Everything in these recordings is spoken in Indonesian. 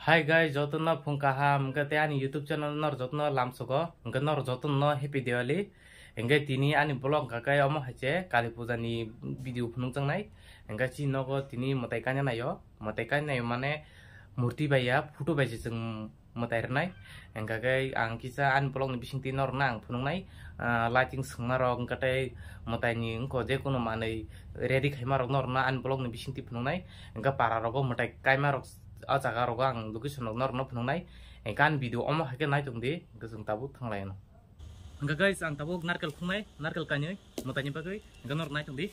Hai guys, joto no phungkaham engke te ani YouTube channel nor joto no lamsogo engke nor joto no happy Diwali engke tini ani blog gakai omo hache Kali Puja ni video phunung changnai engke chi nogo tini motai kanya nayo mane murti baya photo baise jeng motai rnai engke gai ang kisa ani blog ni bisingti nor nang phunung nai lighting sungna rok engke te motai ni engko je kono manei ready khaima rok nor na ani blog ni bisingti phunung nai engke para rogo motai kaima rok ajaga rogo ang location nor no phunungnai engkan video omo hake nai tongdi gojong tabu thanglai no engka guys ang tabu narkel khungnai narkel kanyoi motani bagoi engka nor nai tongdi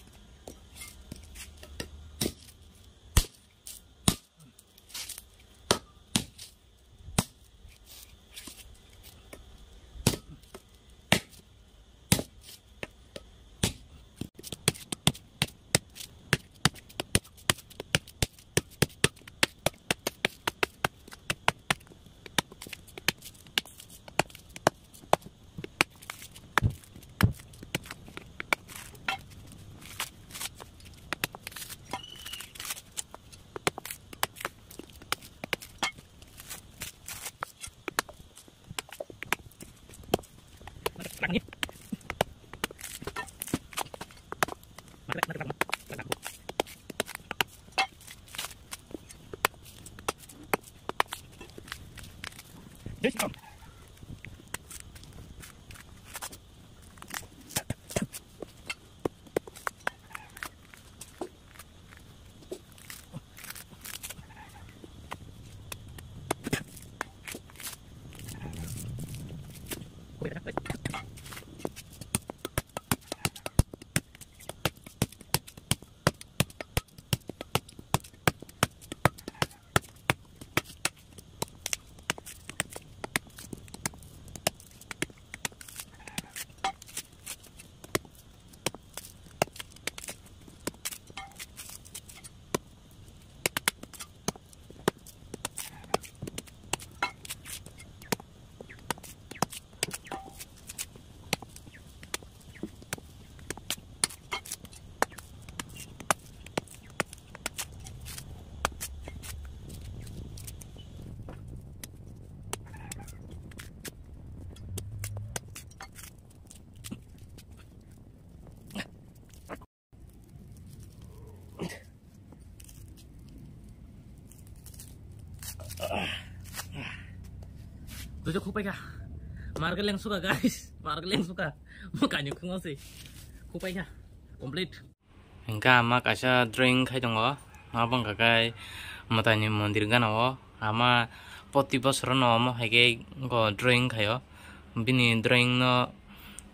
Tujuh kupai kah? Markel yang suka guys, markel yang suka. Mukanya kengol sih. Kupai kah? Komplit. Engka ama kasha drawing kai dongo. Abang kakai matanya mondir gano. Ama poti bosro no mo hage go drawing kayo. Bini drawing no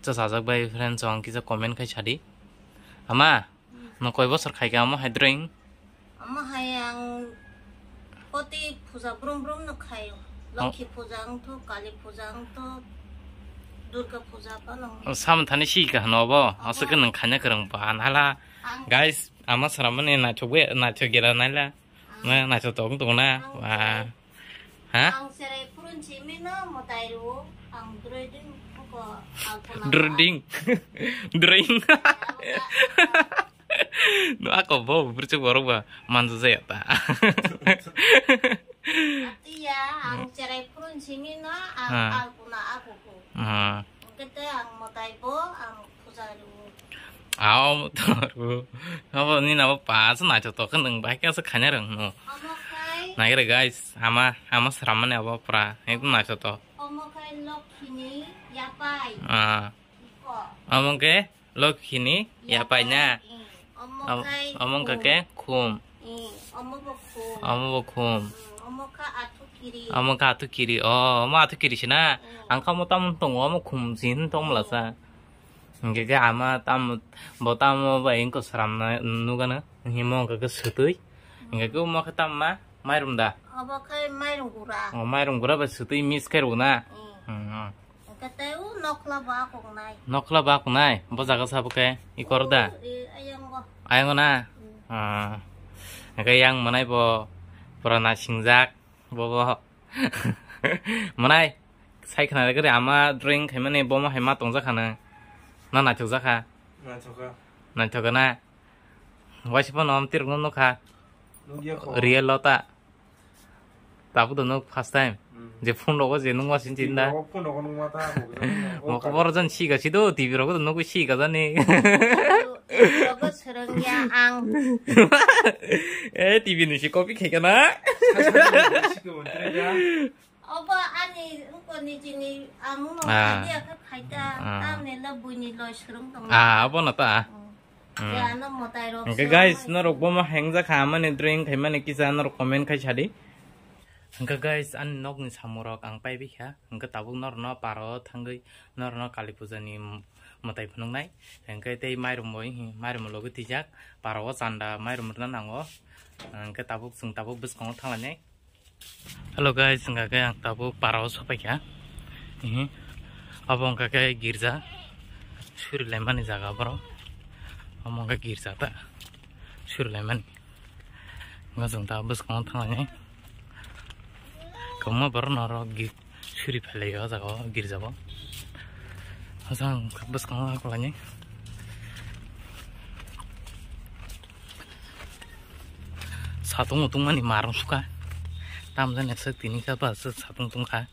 jasajak bai friends ong kisa comment kai chadi. Ama no koi bosor kai ka ama hai drawing. Ama hayang poti puja brum no kayo. Lokhi pujang to Kali pujang to Durga puja pa long. Sam thani si ka no bo. Asa kan nang khanya karang ba nala. Guys, ama saramane na chobe na chogera nala. Na chotong tong na. Wa. Ha? Ang sere purun chimi no motairu ang dreding ko alpona. Dreding. Dreding. No ako bo bercuk baru ba manzu saya ta. Iya, ang cerai purun sini no ang alpuna aku ko. Kita ang motai bo ang pujaru. Aw taru. Apa ni nama pas na choto kan deng baik asa khanya rang no. Omokai. Na gira guys, ama seraman apa pra. Itu na choto. Omokai lokini yapai. Omong ke lokini yapainya. Omokai. Omong ke kum. Omo kum. Omo ka atu kiri. Oh, mo atu kiri sina. Angka mo tam tong mo kumsin tong lasa. Ngge ga ama tam botam ba ingko saram na nuga na. Himo ga sutui. Ngge go mo ka tam ma mairum da. Omokai mairum gura. Oh, mairum gura ba sutui miss karu na. Kateu nokla ba ko nai. Nokla ba ko nai. Bo jaga sabu ke ikor da. Ayang na. Ngge yang manai bo purana singjak bo manai sai khana gare ama drawing khaimane bo ma haima tongja khana na na chokja kha na choka na wasipo nom tir no kha real lota 다부도 너 first time. 이제 폰 로고 제 농가 신진다. 폰 오고 농마다 뭐 버전 시가 시도 TV로도 놓고 시가 전에. 저거 저런 게앙 에 TV는 시 커피 캐가나? 지금 언제냐? 어버 아니 은권이지니 아무 아니야 그 가이다 다음에 러브니 러시그럼 동 아, 아버 나타. ya nó một tay rồi Oke guys, narok boma hengza kaman drink kaiman ikisa narok komen kai chadi. Oke guys, an nok ni samurok ang pai bikha. Oke tabuk nor no paro thangai nor no kali puja ni matai phunung nai. Oke tei mairum moi mairum logo tijak paro sanda mairum na nango. Oke tabuk sung tabuk bus kong thang nai. Hello guys, oke ang tabuk paro sopai kya. Abong kakai girja. Shuri lemani jaga bro. Omong ka girja ta sur lemon ngazong ta bus kong thang ngai koma bar naro gi suri phale ga jaga girja ba asang bus kong la ngai satung utung mani marung suka tam jan eksak tini ka ba satung tung kha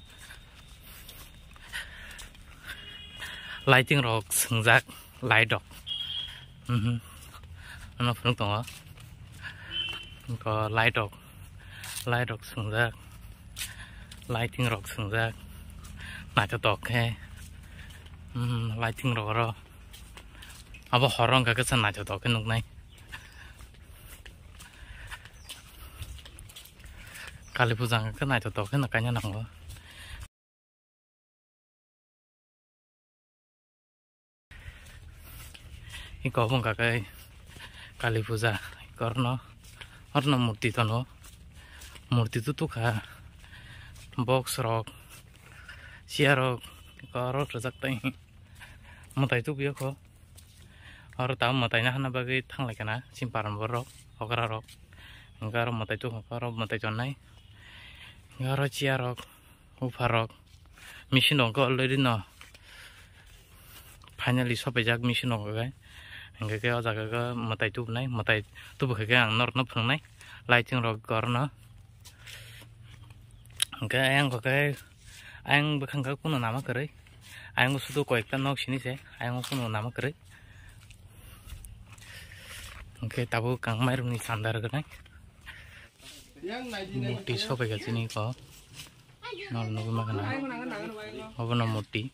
lighting rock sungjak light dog nó phun tỏ có light dog sừng ra lighting rock sừng ra nãy cho tỏ cái lighting rock rồi à bao horong cái sân nãy cho tỏ cái nút này kali pujang cái nãy cho tỏ cái nakanya nang lo Iko pun kakai kali puja karena murti tono murti tu ka box rock chair rock karo rajak tai matai tu biyo ko और ताऊ matai na hana bagi thang lai kana simparan borok okara rock ngaro matai tu karo matai chonai ngaro chair rock ufar rock machine ko already no finally sope jak machine ko kai Enggak kayak jaga ke matai tu bukan yang nor phung nai lighting rock korno enggak yang kok kayak ang bukan kau pun nama kere ang sudah kau iklan nok sini sih ang pun nama kere enggak tahu kang mair ni sandar ke nai muti sope ke sini kok nol nol makan apa nama muti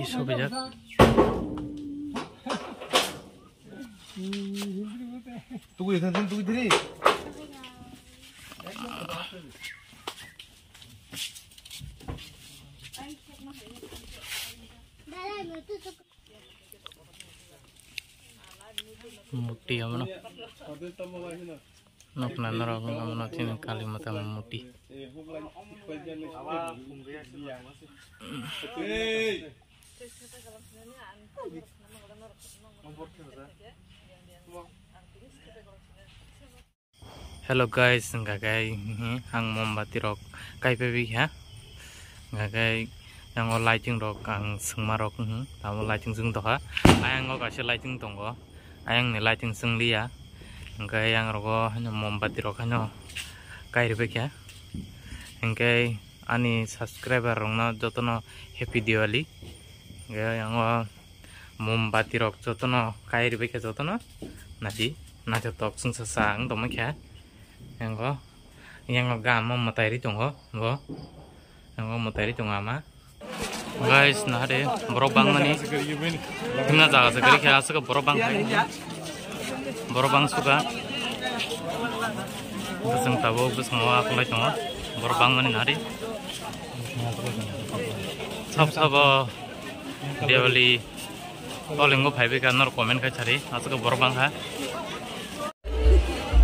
sope jak 누구 예산 누구들이? muti apa no? Nok nanor aku kamu nanti kalimat sama muti. Hello guys, ngagai hang mombati rok kai pebi ha ngagai yang lighting rok ang sengma rok tamu lighting seng toha ayang go kasih lighting tonggo ayang ni lighting seng lia ngagai yang rogo hanya mombati rok hanya kai pebi ha ngagai ani subscriber rong na jotono happy Diwali ngagai yang mombati rok jotono kai pebi jotono nasi najotok seng sesang tomak ha yang gam materi tunggu yang materi tunggu ama guys nah deh borobang nih gimana jaga sekali kayak asal borobang suka beseng tahu semua aku lagi tunggu borobang nih nari sab Diwali kalau nggak payah kan nor komen kayak cari asal borobang ha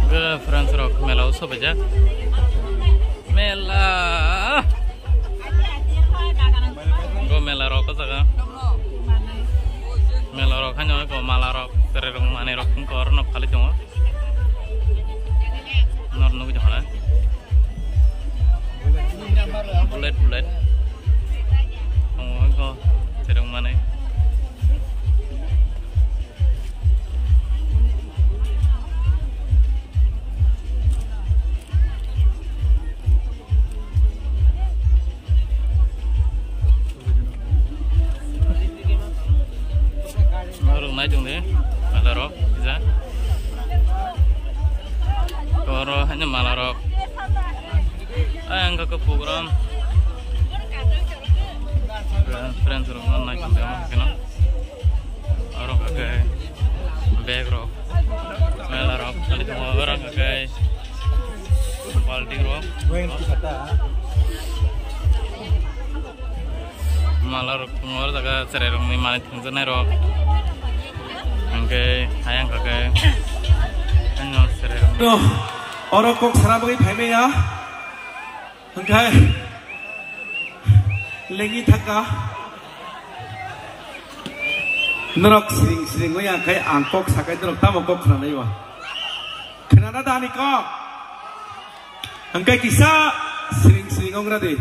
ke friends rock mela usah baca mela go mela rock saja mela rock hanya go mala rock terus mana rock kor nop kali cuma nor nubi jangan bullet oh go terus mana hanya malarok ayang ke program friend rumah naik sampai mana orang kagai bag rock melarok kali itu orang kagai Baldi rock malarok pengawal jaga cererong ni malah tinggal rock angke ayang kagai hanya cererong orang kok sarabagi peme ya angkai lengi thaka norok sering ya kayak angkok sakai norok tamu kok kena iwa kena ada ni kok angkai kisah sering orang deh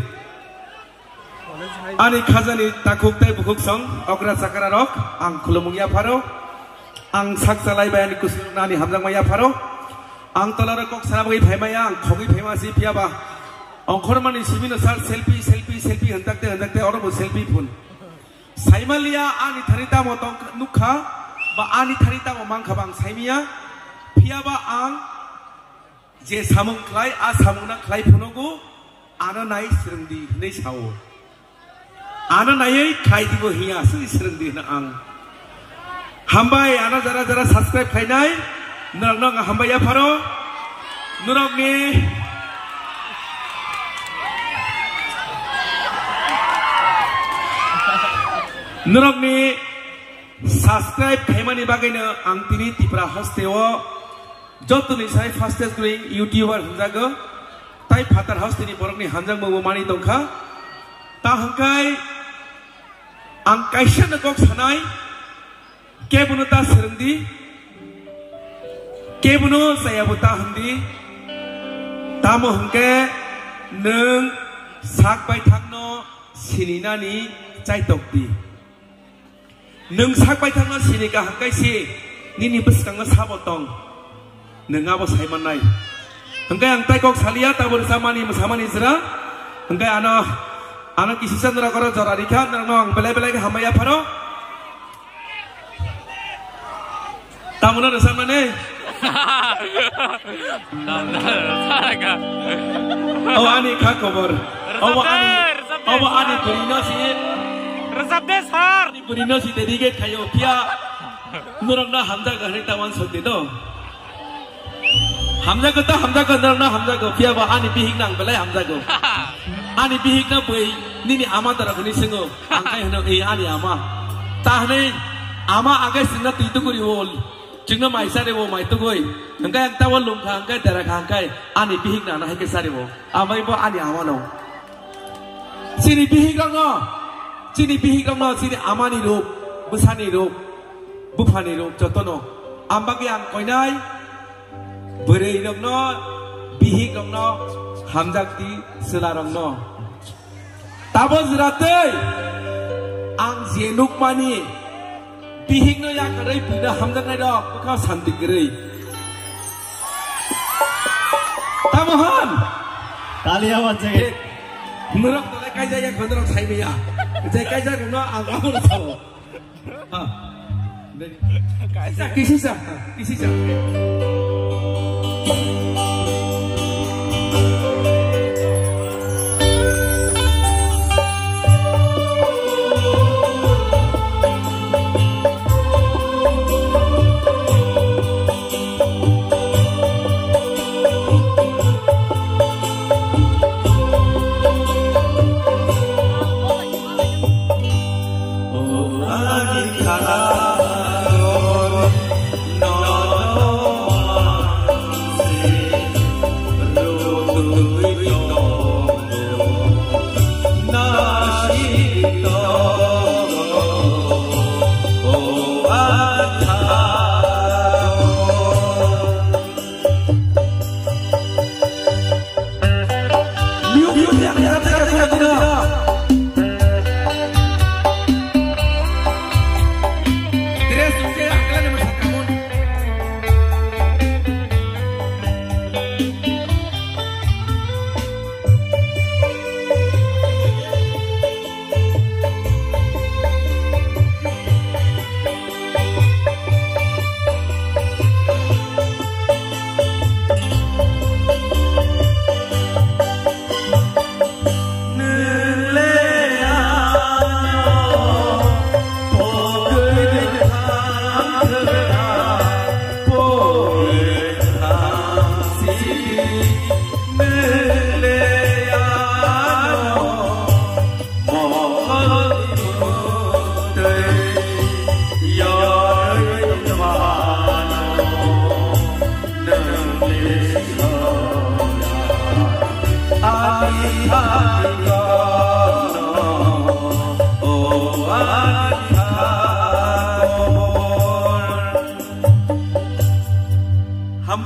ani khazani takuk tai bukuk song okra sakara rok ang khulumung ya pharo ang saksalai bayani kusnani hamjang maya pharo ang tolar kok sarabagi peme ya ang khogi pema si piaba angkormani sibino sar selfie hentakte orang bu selfie pun saimalia ani tharita motong nukha ba ani tharita mo mangkhabang saimia piaba ang je samung klai a samungna klai phunogu ana nai srengdi nei sao ana nai khai dibo hiya sui srengdi na ang hambai ana jara subscribe khainai nang hambai ya pharo nurok ni Nurok ni subscribe khaimani bagaiनो ang tini tipra hosteo jotuni sai fastest growing youtuber hunjago tai phatar host tini borok ni hanjang mo mani tongkha ta hangkai ang kaisa nakok sanai kebuno ta serengdi kebuno saya buta handi tamo hangke neng sak bai thakno sininani chai tokti neng sakpai thangna sini ka hangkai si nini beskangna sabotong neng abo saimanai hangkai ang tai kok salia ta bersamani zera hangkai ana kisisan nora karo jora rikha nang belai ka hamaya pharo tamuna rasamane saraka oh ani kha khabar oh ani kurino si resep desar Burino si tadi kayo pia nurang na hamza ka hari tawan sote do hamza ko nurang na hamza ko pia ba ani bihik nang belai hamza ko ani bihik na boy nini ama tara kuni singo angkai hano ani ama tahne ama agai sinna tu kuri wol jingna mai sare wo mai tu goi angkai ang tawal lum ka angkai tara ka angkai ani bihik na hai ke sare wo amai bo ani ama no sini bihik no sini bihik no sini amani rup besani rup bufani rup jotono ambagi ang koinai berei no bihik no hamjakti selarang no tabo zirate ang jenuk mani bihik no yang kerai pina hamjak nai dok kau santi kerai tamohan tali awan jeng menurut tolak kaja yang kontrok saya ya saya kaja kena agak udah tahu kisah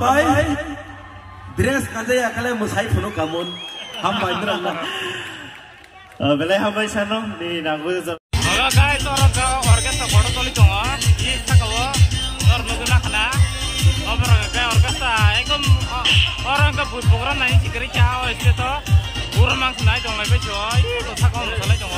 hambai dress kajaya kale musai phuno kamun hambai drang Belai hambai sano ni nanggu jam. Oke guys, orang ke orkestra bodoh toli dong, ini sakawo, orang nunggu nak na, orang ke orkestra, engkau orang ke program naik cikri cahaya itu tuh, kurang mangsa naik dong lebih coy, itu sakawo misalnya dong,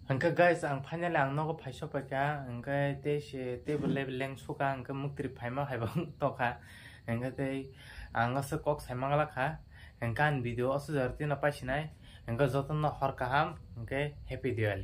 Angka guys, ang panjang lang nogo paisok baca, angka table level leng suka angka mukti paima hai bang toka, angka angka sekok sai mangala ka, angka video asu jarti na pasinai, angka joton na har kaham, angka happy Diwali.